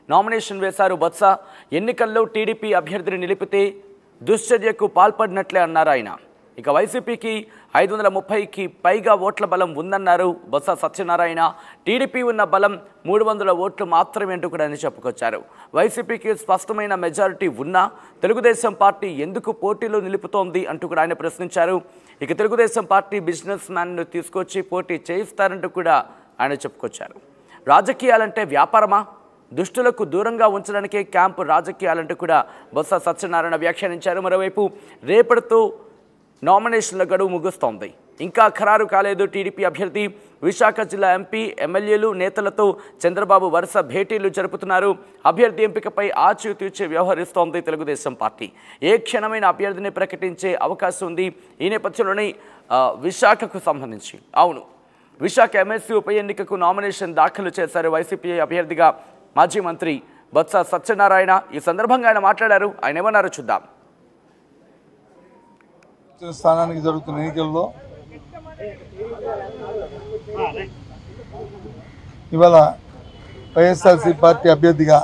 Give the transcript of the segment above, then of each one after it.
Nomination వేశారు బొత్స. ఎన్నికల్లో TDP అభ్యర్థిని నిలిపితే దుశ్చర్యకు పాల్పడినట్లే అన్నారు ఆయన. ఇక వైసీపీకి 530కి పైగా ఓట్ల బలం ఉందన్నారు బొత్స సత్యనారాయణ. టీడీపీ ఉన్న బలం 300 ఓట్లు మాత్రమే అంటూ కూడా చెప్పుకొచ్చారు. వైసీపీకి స్పష్టమైన మెజారిటీ ఉన్నా తెలుగుదేశం పార్టీ ఎందుకు పోటీలో నిలుపుతోంది అంటూ కూడా ఆయన ప్రశ్నించారు. ఇక తెలుగుదేశం పార్టీ బిజినెస్ మ్యాన్ను తీసుకొచ్చి పోటీ చేయిస్తారంటూ కూడా ఆయన చెప్పుకొచ్చారు. రాజకీయాలంటే వ్యాపారమా? దుష్టులకు దూరంగా ఉంచడానికే క్యాంపు రాజకీయాలంటూ కూడా బొత్స సత్యనారాయణ వ్యాఖ్యానించారు. మరోవైపు రేపటితో నామినేషన్ల గడువు ముగుస్తోంది. ఇంకా ఖరారు కాలేదు టీడీపీ అభ్యర్థి. విశాఖ జిల్లా ఎంపీ, ఎమ్మెల్యేలు, నేతలతో చంద్రబాబు వరుస భేటీలు జరుపుతున్నారు. అభ్యర్థి ఎంపికపై ఆచితూచి వ్యవహరిస్తోంది తెలుగుదేశం పార్టీ. ఏ క్షణమైన అభ్యర్థిని ప్రకటించే అవకాశం ఉంది. ఈ నేపథ్యంలోనే విశాఖకు సంబంధించి విశాఖ ఎమ్మెల్సీ ఉప ఎన్నికకు నామినేషన్ దాఖలు చేశారు వైసీపీ అభ్యర్థిగా మాజీ మంత్రి బొత్స సత్యనారాయణ. ఈ సందర్భంగా ఆయన మాట్లాడారు. ఆయన ఏమన్నారో చూద్దాం. స్థానానికి జరుగుతున్న ఎన్నికల్లో ఇవాళ వైఎస్ఆర్సీ పార్టీ అభ్యర్థిగా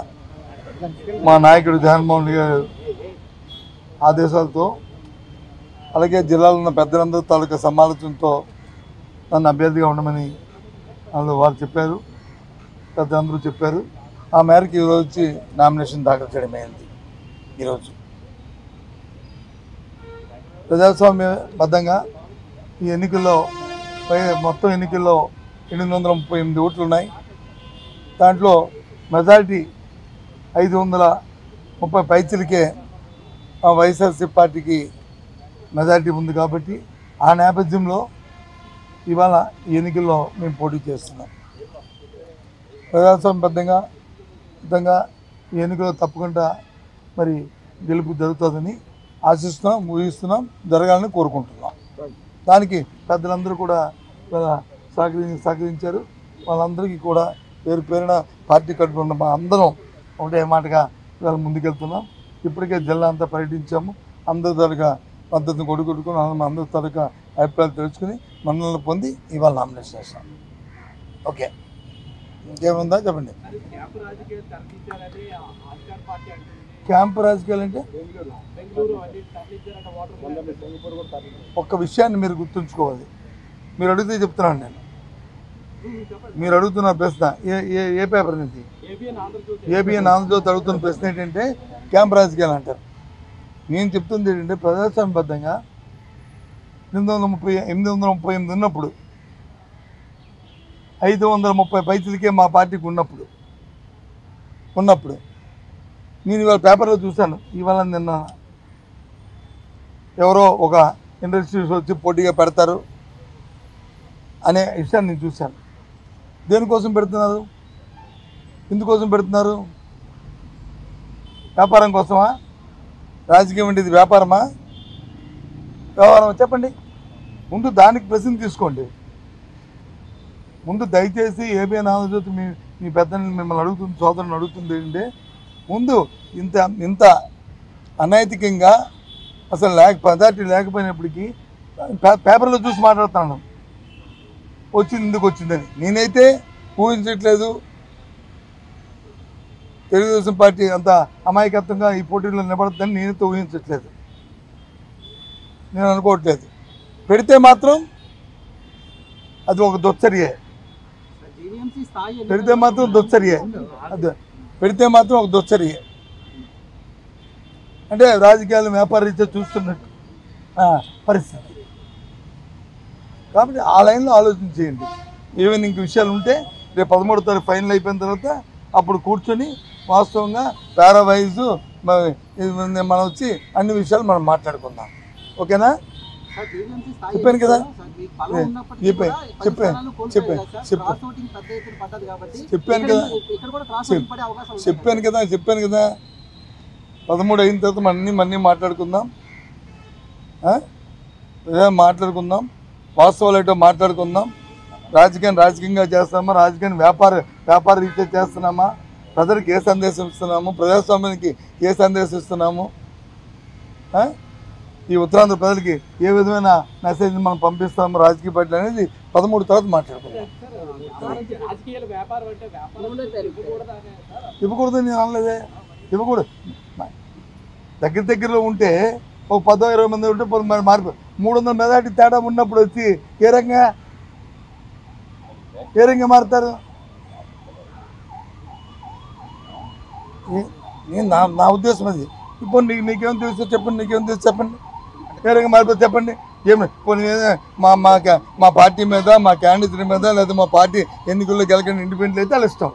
మా నాయకుడు జగన్మోహన్ రెడ్డి గారి ఆదేశాలతో, అలాగే జిల్లాలో ఉన్న పెద్దలందరూ తాలూకా సమాలోచనతో నన్ను అభ్యర్థిగా ఉండమని వారు చెప్పారు, పెద్దలందరూ చెప్పారు. ఆ మేరకు ఈరోజు వచ్చి నామినేషన్ దాఖలు చేయడం అయింది. ఈరోజు ప్రజాస్వామ్యబద్ధంగా ఈ ఎన్నికల్లో మొత్తం ఎన్నికల్లో 838 ఓట్లు ఉన్నాయి. దాంట్లో మెజారిటీ 530 పైచిలకే వైఎస్ఆర్సీ పార్టీకి మెజారిటీ ఉంది. కాబట్టి ఆ నేపథ్యంలో ఇవాళ ఈ ఎన్నికల్లో మేము పోటీ చేస్తున్నాం. ప్రజాస్వామ్యబద్ధంగా ఈ ఎన్నికల్లో తప్పకుండా మరి గెలుపు జరుగుతుందని ఆశిస్తున్నాం, ఊహిస్తున్నాం, జరగాలని కోరుకుంటున్నాం. దానికి పెద్దలందరూ కూడా సహకరించారు. వాళ్ళందరికీ కూడా పేరు పేరున పార్టీ కట్టుకున్న మా అందరం ఒకటే మాటగా ఇవాళ ముందుకెళ్తున్నాం. ఇప్పటికే జిల్లా అంతా పర్యటించాము. అందరి తాలూకా మద్దతును కొడుకుని అందరి తాలూకా అభిప్రాయాలు తెలుసుకుని మన్నలను పొంది ఇవాళ నామినేషన్ చేస్తాం. ఓకే, ఇంకేముందా చెప్పండి. క్యాంపు రాజకీయాలు అంటే ఒక్క విషయాన్ని మీరు గుర్తుంచుకోవాలి. మీరు అడిగితే చెప్తున్నాను నేను. మీరు అడుగుతున్న ప్రశ్న ఏ పేపర్ నుంచి? ఏబిఎన్ ఆంధ్రజ్యోతి అడుగుతున్న ప్రశ్న ఏంటంటే క్యాంపు రాజకీయాలు అంటారు. నేను చెప్తుంది ఏంటంటే ప్రజాస్వామ్యబద్ధంగా 838 ఉన్నప్పుడు 530 పైసలకే మా పార్టీకి ఉన్నప్పుడు నేను ఇవాళ పేపర్లో చూశాను. ఇవాళ నిన్న ఎవరో ఒక ఇండస్ట్రీస్ వచ్చి పోటీగా పెడతారు అనే విషయాన్ని నేను చూశాను. దేనికోసం పెడుతున్నారు? ఎందుకోసం పెడుతున్నారు? వ్యాపారం కోసమా? రాజకీయం అంటే ఇది వ్యాపారమా? వ్యవహారమా? చెప్పండి. ముందు దానికి ప్రశ్న తీసుకోండి. ముందు దయచేసి ఏబిఎన్ ఆంధ్రజ్యోతి మీ పెద్దని మిమ్మల్ని అడుగుతుంది, సోదరుని అడుగుతుంది ఏంటంటే ముందు ఇంత అనైతికంగా అసలు మెజారిటీ లేకపోయినప్పటికీ పేపర్లో చూసి మాట్లాడుతున్నాను వచ్చింది ఎందుకు వచ్చిందని. నేనైతే ఊహించట్లేదు. తెలుగుదేశం పార్టీ అంత అమాయకత్వంగా ఈ పోటీలో నిలబడుతుందని నేనైతే ఊహించట్లేదు, నేను అనుకోవట్లేదు. పెడితే మాత్రం అది ఒక దుశ్చర్యే. పెడితే మాత్రం ఒక దుశ్చర్యే. అంటే రాజకీయాలు వ్యాపార రీత్యా చూస్తున్నట్టు పరిస్థితి. కాబట్టి ఆ లైన్లో ఆలోచన చేయండి. ఏమైనా ఇంక విషయాలు ఉంటే రేపు 13వ తారీఖు ఫైనల్ అయిపోయిన తర్వాత అప్పుడు కూర్చొని వాస్తవంగా పారావైజు మనం వచ్చి అన్ని విషయాలు మనం మాట్లాడుకుందాం. ఓకేనా? చెప్పాను కదా చెప్పాను కదా 13 అయిన తర్వాత మన్నీ మాట్లాడుకుందాం. వాస్తవాలు ఏంటో మాట్లాడుకుందాం. రాజకీయంగా చేస్తామా, రాజకీయాన్ని వ్యాపార రీత్యా చేస్తున్నామా, ప్రజలకు ఏ సందేశం ఇస్తున్నాము, ప్రజాస్వామ్యానికి ఏ సందేశం ఇస్తున్నాము, ఈ ఉత్తరాంధ్ర ప్రజలకి ఏ విధమైన మెసేజ్ మనం పంపిస్తాము రాజకీయ పార్టీలు అనేది 13 తర్వాత మాట్లాడుకుందాం. ఇవ్వకూడదని నేను అనలేదే, ఇవ్వకూడదు. దగ్గరలో ఉంటే ఒక 10-20 మంది ఉంటే మార్పు 300 మెజార్టీ తేడా ఉన్నప్పుడు వచ్చి ఏ రంగా మారుతారు? నా ఉద్దేశం అది. ఇప్పుడు నీకేం తెలుసు చెప్పండి, నీకేం తెలుసు చెప్పండి, ఏ రంగా మారిపోతే చెప్పండి. ఏమి మా పార్టీ మీద, మా క్యాండిడేట్ మీద, లేదా మా పార్టీ ఎన్నికల్లో గెలకండి ఇండిపెండెంట్ అయితే వాళ్ళు ఇష్టం.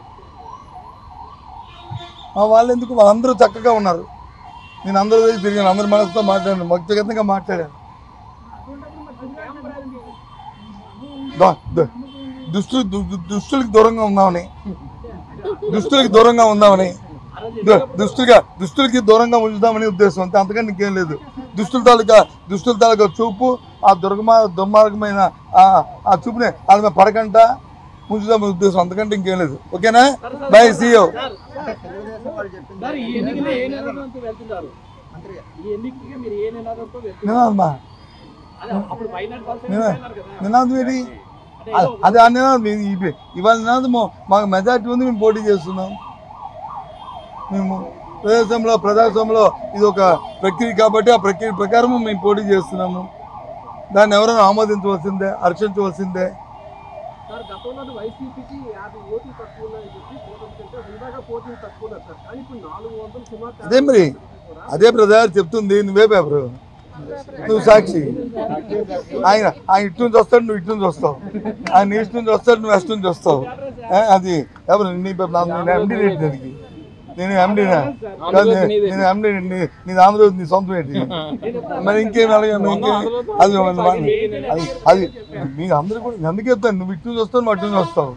వాళ్ళు ఎందుకు? వాళ్ళందరూ చక్కగా ఉన్నారు. నేను అందరూ తిరిగాను, అందరి మనసుతో మాట్లాడాను, వ్యక్తిగతంగా మాట్లాడాను. దుస్తులకి దూరంగా ఉంచుదామని ఉద్దేశం అంతే, అంతకని ఇంకేం లేదు. దుస్తుల తాలూకా చూపు, ఆ దుర్మార్గమైన ఆ చూపుని వాళ్ళ మీద పడకంట ఉంచుదామని ఉద్దేశం, అంతకంటే ఇంకేం లేదు. ఓకేనా? Bye, see you. నినాదం ఏంటి? అదే ఆ నినాదం. ఇవాళ నినాదం మాకు మెజార్టీ ఉంది, మేము పోటీ చేస్తున్నాం. మేము ప్రజాస్వామ్యంలో ఇది ఒక ప్రక్రియ కాబట్టి ఆ ప్రక్రియ ప్రకారం మేము పోటీ చేస్తున్నాము. దాన్ని ఎవరైనా ఆమోదించవలసిందే, హర్షించవలసిందే. అదే మరి, అదే బ్రదర్ చెప్తుంది. నువ్వే పేపరు, నువ్వు సాక్షి. ఆయన ఇటు నుంచి వస్తాడు, నువ్వు ఇటు నుంచి వస్తావు. ఆయన ఈస్ట్ నుంచి వస్తాడు, నువ్వు వెస్ట్ నుంచి వస్తావు. అది ఎవరు? ఎండి రేటు దానికి. నేను ఎండినా కాదు, నేను ఎండి. నీది ఆంధ్రప్రదేశ్, నీ సొంతం ఏంటి? మరి ఇంకేం అడగాను? అది మీ అందరూ కూడా అందుకే చెప్తాను, నువ్వు ఇటు నుంచి వస్తావు, నువ్వు అటు నుంచి వస్తావు.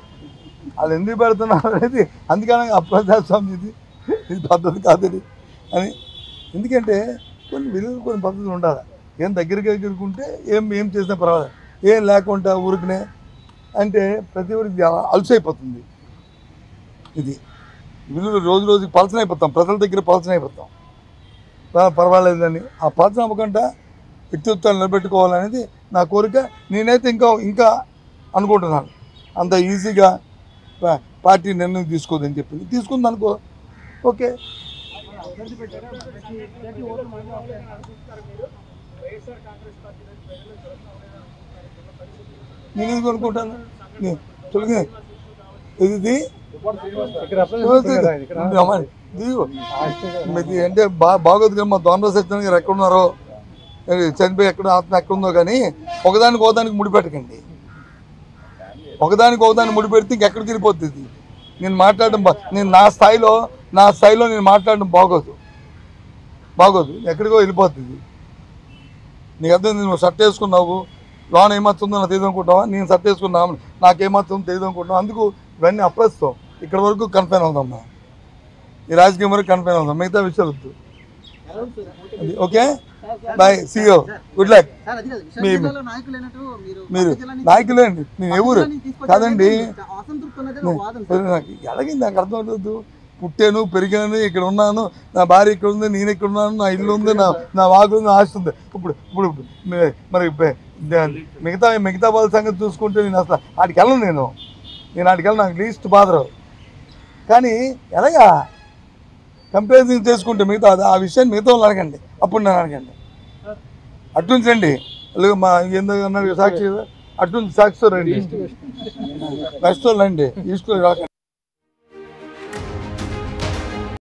వాళ్ళు ఎందుకు పెడుతున్నారు అనేది. అందుకని అప్రజాస్వామ్యం ఇది పద్ధతి కాదని అని. ఎందుకంటే కొన్ని విలువలు, కొన్ని పద్ధతులు ఉండాలి. ఏం దగ్గరకుంటే ఏం చేసినా పర్వాలేదు. ఏం లేకుండా ఊరికనే అంటే ప్రతి ఒక్కరికి అలసైపోతుంది. ఇది విలువలు రోజుకి పలచన అయిపోతాం, ప్రజల దగ్గర పలచన అయిపోతాం. పర్వాలేదని ఆ పలచన అవ్వకుండా వ్యక్తిత్వాలు నిలబెట్టుకోవాలనేది నా కోరిక. నేనైతే ఇంకా అనుకుంటున్నాను, అంత ఈజీగా పార్టీ నిర్ణయం తీసుకోదని చెప్పింది. తీసుకుంది అనుకో, ఓకే. నేను ఎందుకు అనుకుంటాను? ఇది అంటే బాగోదు కదా. మా దొండ సత్యం గారు ఎక్కడున్నారో, చనిపోయి ఆత్మ ఎక్కడుందో కానీ ఒకదానికి ముడిపెట్టకండి. ఒకదాన్ని ముడిపెడితే ఇంకెక్కడికి వెళ్ళిపోతుంది. నేను మాట్లాడడం నేను నా స్థాయిలో నేను మాట్లాడడం బాగోదు, ఎక్కడికో వెళ్ళిపోతుంది. నీకు అర్థం? నువ్వు షర్ట్ వేసుకున్నావు, లోన్ ఏమవుతుందో నాకు తెలియదు అనుకుంటావా? నేను షర్ట్ వేసుకున్నావు, నాకేమవుతుందో తెలియదు అనుకుంటున్నావు. అందుకు ఇవన్నీ అప్రస్తుతం. ఇక్కడ వరకు కన్ఫైన్ అవుదాం, ఈ రాజకీయం వరకు కన్ఫైన్ అవుదాం, మిగతా విషయాలు వద్దు. Okay, bye, see you, good luck. మీరు నాయకులే అండి, నేను ఎవరు కాదండి. ఎలాగే నాకు అర్థం అవుతుంది. పుట్టాను, పెరిగాను, ఇక్కడ ఉన్నాను, నా భార్య ఇక్కడ ఉంది, నేను ఇక్కడ ఉన్నాను, నా ఇల్లు ఉంది, నా వాగు ఉంది, ఆస్తి ఉంది. ఇప్పుడు మరి మిగతా వాళ్ళ సంగతి చూసుకుంటే నేను అసలు ఆడికి వెళ్ళను. నేను ఆడికి వెళ్ళను, నాకు లీస్ట్ బాధరు. కానీ ఎలాగా కంపారిజన్ చేసుకుంటే మిగతా ఆ విషయాన్ని మిగతా వాళ్ళు అడగండి, అప్పుడు నన్ను అడగండి. అట్నుంచి రండి, మా ఎందుకు అన్నారు సాక్షి, అట్నుంచి సాక్షితో రండి, వెస్ట్లో రండి, ఈస్ట్లో రాకండి.